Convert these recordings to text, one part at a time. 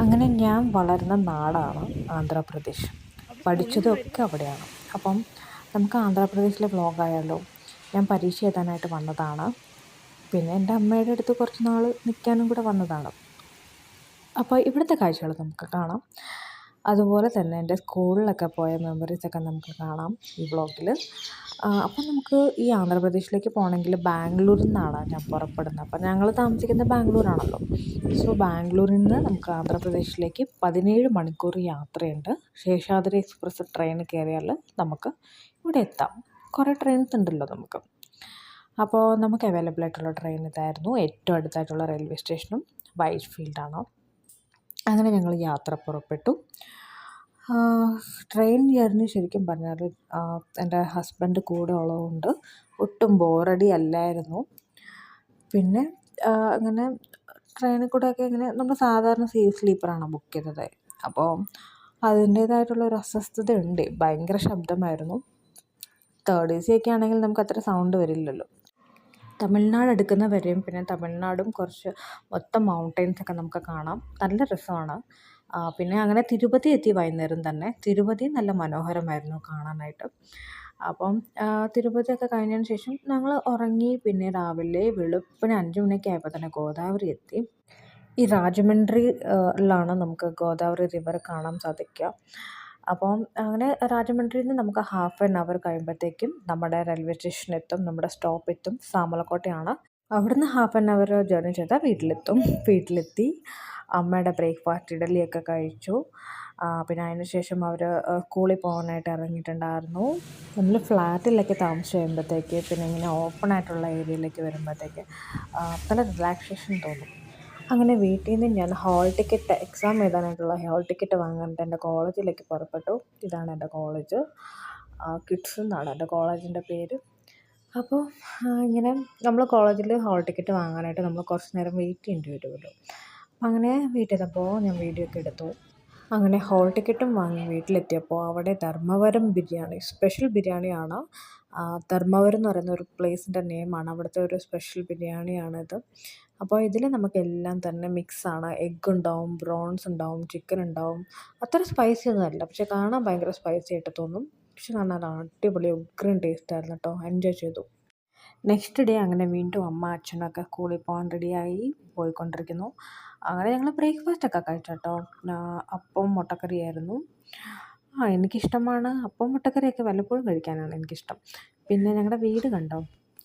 അങ്ങനെ ഞാൻ വളർന്ന നാടാണ് ആന്ധ്രാപ്രദേശ്. പഠിച്ചതൊക്കെ അവിടെയാണ്. അപ്പം നമുക്ക് ആന്ധ്രാപ്രദേശിലെ വ്ളോഗായാലോ? ഞാൻ പരീക്ഷ എഴുതാനായിട്ട് വന്നതാണ്. പിന്നെ എൻ്റെ അമ്മയുടെ അടുത്ത് കുറച്ച് നാൾ നിൽക്കാനും കൂടെ വന്നതാണ്. അപ്പോൾ ഇവിടുത്തെ കാഴ്ചകൾ നമുക്ക് കാണാം. അതുപോലെ തന്നെ എൻ്റെ സ്കൂളിലൊക്കെ പോയ മെമ്മറീസൊക്കെ നമുക്ക് കാണാം ഈ വ്ളോഗിൽ. അപ്പം നമുക്ക് ഈ ആന്ധ്രാപ്രദേശിലേക്ക് പോകണമെങ്കിൽ ബാംഗ്ലൂരിൽ നിന്നാണ് ഞാൻ പുറപ്പെടുന്നത്. അപ്പം ഞങ്ങൾ താമസിക്കുന്നത് ബാംഗ്ലൂരാണല്ലോ. സോ ബാംഗ്ലൂരിൽ നിന്ന് നമുക്ക് ആന്ധ്രാപ്രദേശിലേക്ക് 17 മണിക്കൂർ യാത്രയുണ്ട്. ശേഷാദ്രി എക്സ്പ്രസ് ട്രെയിൻ കയറിയാൽ നമുക്ക് ഇവിടെ എത്താം. കുറേ ട്രെയിൻസ് ഉണ്ടല്ലോ നമുക്ക്. അപ്പോൾ നമുക്ക് അവൈലബിൾ ആയിട്ടുള്ള ട്രെയിൻ ഇതായിരുന്നു. ഏറ്റവും അടുത്തായിട്ടുള്ള റെയിൽവേ സ്റ്റേഷനും വൈറ്റ് ഫീൽഡാണ്. അങ്ങനെ ഞങ്ങൾ യാത്ര പുറപ്പെട്ടു. ട്രെയിൻ ജേർണി ശരിക്കും പറഞ്ഞാൽ എൻ്റെ ഹസ്ബൻഡ് കൂടെ ഉള്ളതുകൊണ്ട് ഒട്ടും ബോറടി അല്ലായിരുന്നു. പിന്നെ അങ്ങനെ ട്രെയിനിൽ കൂടെയൊക്കെ ഇങ്ങനെ നമ്മൾ സാധാരണ സ്ലീപ്പറാണ് ബുക്ക് ചെയ്തത്. അപ്പോൾ അതിൻ്റേതായിട്ടുള്ളൊരു അസ്വസ്ഥതയുണ്ട്. ഭയങ്കര ശബ്ദമായിരുന്നു. തേർഡ് AC ഒക്കെ ആണെങ്കിൽ നമുക്ക് അത്ര സൗണ്ട് വരില്ലല്ലോ. തമിഴ്നാട് എടുക്കുന്ന വരെയും പിന്നെ തമിഴ്നാടും കുറച്ച് മൊത്തം മൗണ്ടെയ്ൻസൊക്കെ നമുക്ക് കാണാം. നല്ല രസമാണ്. പിന്നെ അങ്ങനെ തിരുപ്പതി എത്തി വൈകുന്നേരം തന്നെ. തിരുപ്പതി നല്ല മനോഹരമായിരുന്നു കാണാനായിട്ട്. അപ്പം തിരുപ്പതിയൊക്കെ കഴിഞ്ഞതിന് ശേഷം ഞങ്ങൾ ഉറങ്ങി. പിന്നെ രാവിലെ വെളുപ്പിന് 5 മണിയൊക്കെ ആയപ്പോൾ തന്നെ ഗോദാവരി എത്തി. ഈ രാജമണ്ഡ്രിയിലാണ് നമുക്ക് ഗോദാവരി റിവർ കാണാൻ സാധിക്കുക. അപ്പം അങ്ങനെ രാജമണ്ഡ്രിയിൽ നിന്ന് നമുക്ക് ഹാഫ് ആൻ അവർ കഴിയുമ്പോഴത്തേക്കും നമ്മുടെ റെയിൽവേ സ്റ്റേഷൻ എത്തും. നമ്മുടെ സ്റ്റോപ്പ് എത്തും സാമലക്കോട്ടയാണ്. അവിടുന്ന് ഹാഫ് ആൻ അവർ ജേർണി ചെയ്താൽ വീട്ടിലെത്തി അമ്മയുടെ ബ്രേക്ക്ഫാസ്റ്റ് ഇഡലിയൊക്കെ കഴിച്ചു. പിന്നെ അതിന് ശേഷം അവർ സ്കൂളിൽ പോകാനായിട്ട് ഇറങ്ങിയിട്ടുണ്ടായിരുന്നു. നമ്മൾ ഫ്ലാറ്റിലൊക്കെ താമസിച്ച് കഴിയുമ്പോഴത്തേക്ക് പിന്നെ ഇങ്ങനെ ഓപ്പൺ ആയിട്ടുള്ള ഏരിയയിലേക്ക് വരുമ്പോഴത്തേക്ക് നല്ല റിലാക്സേഷൻ തോന്നും. അങ്ങനെ വീട്ടിൽ നിന്ന് ഞാൻ എക്സാം എഴുതാനായിട്ടുള്ള ഹാൾ ടിക്കറ്റ് വാങ്ങാനായിട്ട് എൻ്റെ കോളേജിലേക്ക് പുറപ്പെട്ടു. ഇതാണ് എൻ്റെ കോളേജ്. കിഡ്സ് എന്നാണ് എൻ്റെ കോളേജിൻ്റെ പേര്. അപ്പോൾ ഇങ്ങനെ നമ്മൾ കോളേജിൽ ഹാൾ ടിക്കറ്റ് വാങ്ങാനായിട്ട് നമ്മൾ കുറച്ച് നേരം വെയിറ്റ് ചെയ്യേണ്ടി വരുമല്ലോ. അപ്പം അങ്ങനെ വെയിറ്റ് ചെയ്തപ്പോൾ ഞാൻ വീഡിയോ ഒക്കെ എടുത്തു. അങ്ങനെ ഹാൾ ടിക്കറ്റും വാങ്ങി വീട്ടിലെത്തിയപ്പോൾ അവിടെ ധർമ്മവരം ബിരിയാണി സ്പെഷ്യൽ ബിരിയാണിയാണ്. ധർമ്മവരം എന്ന് പറയുന്ന ഒരു പ്ലേസിൻ്റെ നെയിമാണ്. അവിടുത്തെ ഒരു സ്പെഷ്യൽ ബിരിയാണിയാണിത്. അപ്പോൾ ഇതിൽ നമുക്കെല്ലാം തന്നെ മിക്സാണ്. എഗ്ഗ് ഉണ്ടാവും, പ്രോൺസ് ഉണ്ടാവും, ചിക്കൻ ഉണ്ടാവും. അത്ര സ്പൈസി ഒന്നും അല്ല, പക്ഷെ കാണാൻ ഭയങ്കര സ്പൈസി ആയിട്ട് തോന്നും. പക്ഷെ നല്ല അടിപൊളി ഉഗ്രൻ ടേസ്റ്റായിരുന്നു കേട്ടോ. എൻജോയ് ചെയ്തു. നെക്സ്റ്റ് ഡേ അങ്ങനെ വീണ്ടും അമ്മ അച്ഛനൊക്കെ സ്കൂളിൽ പോകാൻ റെഡിയായി പോയിക്കൊണ്ടിരിക്കുന്നു. അങ്ങനെ ഞങ്ങൾ ബ്രേക്ക്ഫാസ്റ്റൊക്കെ കഴിച്ചു കേട്ടോ. അപ്പവും മുട്ടക്കറിയായിരുന്നു. എനിക്കിഷ്ടമാണ് അപ്പം മുട്ടക്കറിയൊക്കെ വല്ലപ്പോഴും കഴിക്കാനാണ് എനിക്കിഷ്ടം. പിന്നെ ഞങ്ങളുടെ വീട് കണ്ടോ,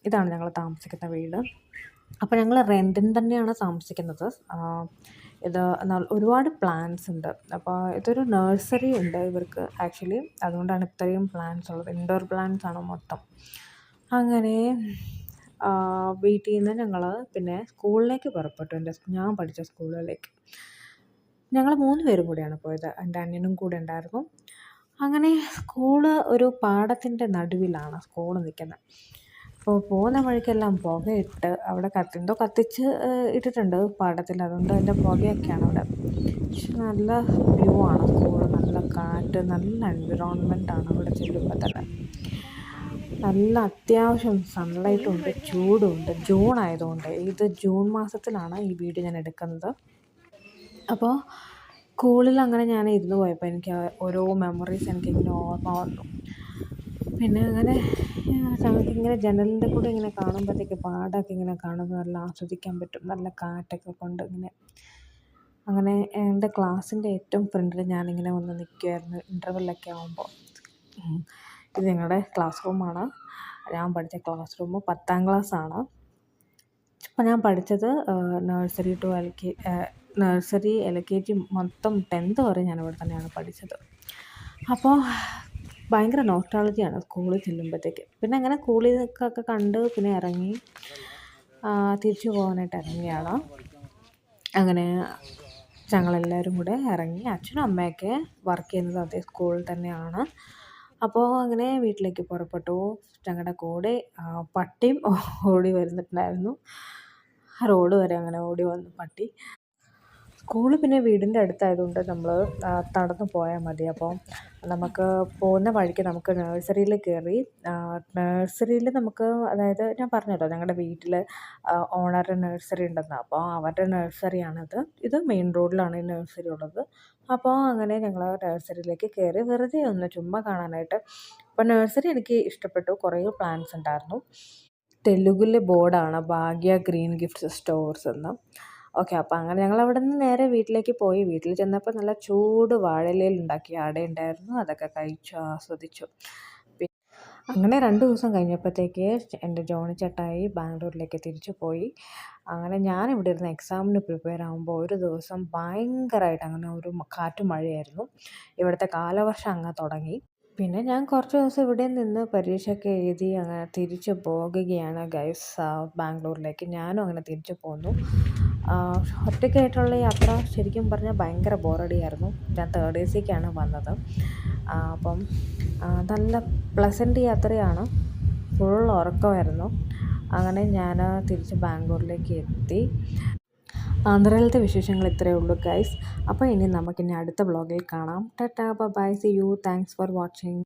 ഇതാണ് ഞങ്ങൾ താമസിക്കുന്ന വീട്. അപ്പോൾ ഞങ്ങൾ റെൻറ്റിന് തന്നെയാണ് താമസിക്കുന്നത്. ഇത് എന്നാൽ ഒരുപാട് പ്ലാന്റ്സ് ഉണ്ട്. അപ്പോൾ ഇതൊരു നഴ്സറി ഉണ്ട് ഇവർക്ക് ആക്ച്വലി. അതുകൊണ്ടാണ് ഇത്രയും പ്ലാന്റ്സ് ഉള്ളത്. ഇൻഡോർ പ്ലാന്റ്സ് ആണ് മൊത്തം. അങ്ങനെ വീട്ടിൽ നിന്ന് ഞങ്ങൾ പിന്നെ സ്കൂളിലേക്ക് പുറപ്പെട്ടു. ഞാൻ പഠിച്ച സ്കൂളിലേക്ക് ഞങ്ങൾ 3 പേരും കൂടിയാണ് പോയത്. എൻ്റെ അനിയനും കൂടെ ഉണ്ടായിരുന്നു. അങ്ങനെ സ്കൂള് ഒരു പാടത്തിൻ്റെ നടുവിലാണ് സ്കൂള് നിൽക്കുന്നത്. അപ്പോൾ പോകുന്ന വഴിക്കെല്ലാം പുകയിട്ട് അവിടെ എന്തോ കത്തിച്ച് ഇട്ടിട്ടുണ്ട് പാടത്തിൽ. അതുകൊണ്ട് അതിൻ്റെ പുകയൊക്കെയാണ് അവിടെ. പക്ഷെ നല്ല വ്യൂ ആണ് സ്കൂള്. നല്ല കാറ്റ്, നല്ല എൻവിറോൺമെൻറ്റാണ് അവിടെ ചെല്ലുമ്പോൾ തന്നെ. നല്ല അത്യാവശ്യം സൺലൈറ്റും ഉണ്ട്, ചൂടുമുണ്ട്. ജൂൺ ആയതുകൊണ്ട്, ഇത് ജൂൺ മാസത്തിലാണ് ഈ വീഡിയോ ഞാൻ എടുക്കുന്നത്. അപ്പോൾ സ്കൂളിൽ അങ്ങനെ ഞാൻ ഇരുന്ന് പോയപ്പോൾ എനിക്ക് ഓരോ മെമ്മറീസ് എനിക്കിങ്ങനെ ഓർമ്മ വന്നു. പിന്നെ അങ്ങനെ ഞങ്ങൾക്കിങ്ങനെ ജനലിൻ്റെ കൂടെ ഇങ്ങനെ കാണുമ്പോഴത്തേക്ക് പാടമൊക്കെ ഇങ്ങനെ കാണുമ്പോൾ നല്ല ആസ്വദിക്കാൻ പറ്റും. നല്ല കാറ്റൊക്കെ കൊണ്ട് ഇങ്ങനെ. അങ്ങനെ എൻ്റെ ക്ലാസ്സിൻ്റെ ഏറ്റവും ഫ്രണ്ടിൽ ഞാനിങ്ങനെ വന്ന് നിൽക്കുമായിരുന്നു ഇൻ്റർവെല്ലൊക്കെ ആകുമ്പോൾ. ഇത് ഞങ്ങളുടെ ക്ലാസ് റൂമാണ്. ഞാൻ പഠിച്ച ക്ലാസ് റൂം 10ാം ക്ലാസ്സാണ്. അപ്പോൾ ഞാൻ പഠിച്ചത് നഴ്സറി LKG മൊത്തം 10th വരെ ഞാനിവിടെ തന്നെയാണ് പഠിച്ചത്. അപ്പോൾ ഭയങ്കര നോസ്റ്റാൾജിയാണ് സ്കൂളിൽ ചെല്ലുമ്പോഴത്തേക്ക്. പിന്നെ അങ്ങനെ സ്കൂളിലൊക്കെ കണ്ട് പിന്നെ ഇറങ്ങി തിരിച്ചു പോകാനായിട്ട് ഇറങ്ങിയാണ്. അങ്ങനെ ഞങ്ങളെല്ലാവരും കൂടെ ഇറങ്ങി. അച്ഛനും അമ്മയൊക്കെ വർക്ക് ചെയ്യുന്നത് അതേ സ്കൂളിൽ തന്നെയാണ്. അപ്പോൾ അങ്ങനെ വീട്ടിലേക്ക് പുറപ്പെട്ടു. ഞങ്ങളുടെ കൂടെ പട്ടിയും ഓടി വരുന്നുണ്ടായിരുന്നു. റോഡ് വരെ അങ്ങനെ ഓടി വന്നു പട്ടി. സ്കൂള് പിന്നെ വീടിൻ്റെ അടുത്തായതുകൊണ്ട് നമ്മൾ നടന്നു പോയാൽ മതി. അപ്പോൾ നമുക്ക് പോകുന്ന വഴിക്ക് നമുക്ക് നഴ്സറിയിൽ കയറി. നഴ്സറിയിൽ നമുക്ക്, അതായത് ഞാൻ പറഞ്ഞല്ലോ ഞങ്ങളുടെ വീട്ടിൽ ഓണറുടെ നഴ്സറി ഉണ്ടെന്ന്. അപ്പോൾ അവരുടെ നഴ്സറിയാണിത്. ഇത് മെയിൻ റോഡിലാണ് ഈ നഴ്സറി ഉള്ളത്. അപ്പോൾ അങ്ങനെ ഞങ്ങൾ നഴ്സറിയിലേക്ക് കയറി വെറുതെ ഒന്ന് ചുമ്മാ കാണാനായിട്ട്. അപ്പോൾ നഴ്സറി എനിക്ക് ഇഷ്ടപ്പെട്ടു. കുറേ പ്ലാന്റ്സ് ഉണ്ടായിരുന്നു. തെലുഗിൽ ബോർഡാണ് ഭാഗ്യ ഗ്രീൻ ഗിഫ്റ്റ് സ്റ്റോഴ്സ് എന്ന്. ഓക്കെ, അപ്പോൾ അങ്ങനെ ഞങ്ങൾ അവിടെ നിന്ന് നേരെ വീട്ടിലേക്ക് പോയി. വീട്ടിൽ ചെന്നപ്പോൾ നല്ല ചൂട് വാഴയിലയിൽ ഉണ്ടാക്കിയ അട ഉണ്ടായിരുന്നു. അതൊക്കെ കഴിച്ചു ആസ്വദിച്ചു. അങ്ങനെ 2 ദിവസം കഴിഞ്ഞപ്പോഴത്തേക്ക് എൻ്റെ ജോണി ചേട്ടായി ബാംഗ്ലൂരിലേക്ക് തിരിച്ചു പോയി. അങ്ങനെ ഞാനിവിടെ ഇരുന്ന് എക്സാമിന് പ്രിപ്പയർ ആകുമ്പോൾ ഒരു ദിവസം ഭയങ്കരമായിട്ട് അങ്ങനെ ഒരു കാറ്റും മഴയായിരുന്നു. ഇവിടുത്തെ കാലവർഷം അങ്ങ് തുടങ്ങി. പിന്നെ ഞാൻ കുറച്ച് ദിവസം ഇവിടെ നിന്ന് പരീക്ഷയൊക്കെ എഴുതി അങ്ങനെ തിരിച്ചു പോകുകയാണ് ഗൈസ് ബാംഗ്ലൂരിലേക്ക്. ഞാനും അങ്ങനെ തിരിച്ചു പോന്നു. ഒറ്റയ്ക്കായിട്ടുള്ള യാത്ര ശരിക്കും പറഞ്ഞാൽ ഭയങ്കര ബോറടിയായിരുന്നു. ഞാൻ 3rd AC വന്നത്. അപ്പം നല്ല പ്ലസൻറ്റ് യാത്രയാണ്. ഫുൾ ഉറക്കമായിരുന്നു. അങ്ങനെ ഞാൻ തിരിച്ച് ബാംഗ്ലൂരിലേക്ക് എത്തി. ആന്ധ്രയിലത്തെ വിശേഷങ്ങൾ ഇത്രയേ ഉള്ളൂ ഗൈസ്. അപ്പോൾ ഇനി നമുക്കിനി അടുത്ത വ്ളോഗിൽ കാണാം. Tata bye, see you, thanks for watching.